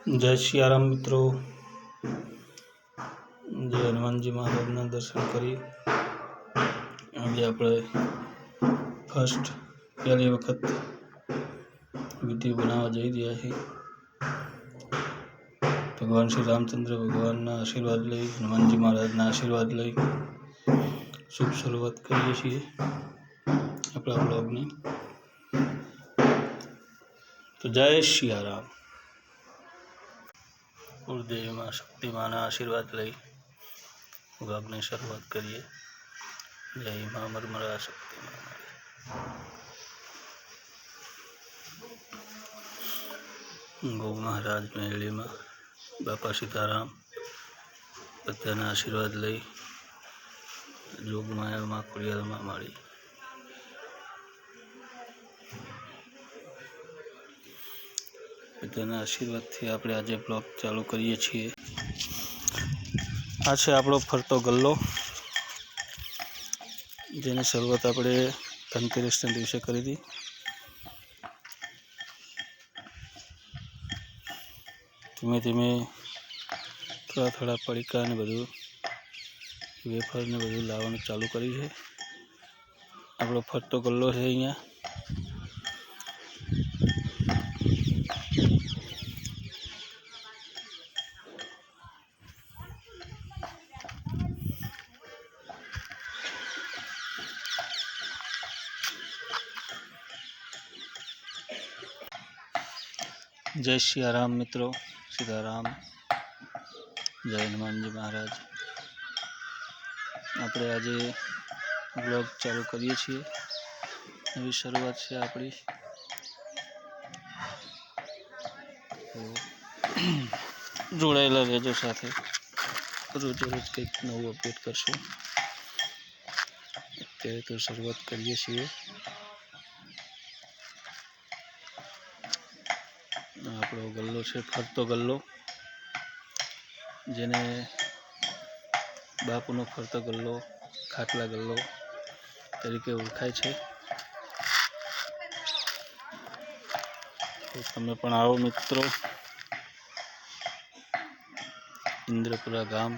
जय सियाराम मित्रों। जय हनुमानजी महाराजना दर्शन करी आज आप फर्स्ट पहली वखत वीडियो बनावा जई रह्या छीए। भगवान श्री रामचंद्र भगवान आशीर्वाद लई, हनुमानजी महाराजना आशीर्वाद लई शुभ शुरुआत करीए छीए अपना ब्लॉग ने। तो जय सियाराम। गुरुदेव मां शक्तिमाना आशीर्वाद लई ब्लॉग ने शुरुआत करिए। जय मां मरमरा शक्तिमाना। गौ महाराज मेली में बापा सीताराम बधाना आशीर्वाद लई जोग माया मां कुड़ियाल मां माड़ी। बधाना आशीर्वाद थी आपणे आज ब्लॉग चालू करीए छीए। आ छे आपणो फरतो गल्लो जेने शरूआत आपणे धनतेरसना दिवसे करी थी। धीमे धीमे थोड़ा थोड़ा पड़ीका ने बधु वेफर ने बधु लावવાનું चालू करी है। आपणो फरतो गल्लो है अहींया। जय सियाराम मित्रों, सीताराम, जय हनुमानजी महाराज। આપણે આજે બ્લોગ ચાલુ કરીએ છીએ। નવી શરૂઆત છે આપણી। જોડાયેલા રહેજો સાથે, રોજ રોજ કંઈક નવું અપડેટ કરશું। અત્યારે તો શરૂઆત કરીએ છીએ। આપણો ગલ્લો છે ફરતો ગલ્લો, જેને બાપુનો ફરતો ગલ્લો, ખાટલા ગલ્લો તરીકે ઓળખાય છે। તો તમે પણ આવો મિત્રો। ઇન્દ્રપુરા ગામ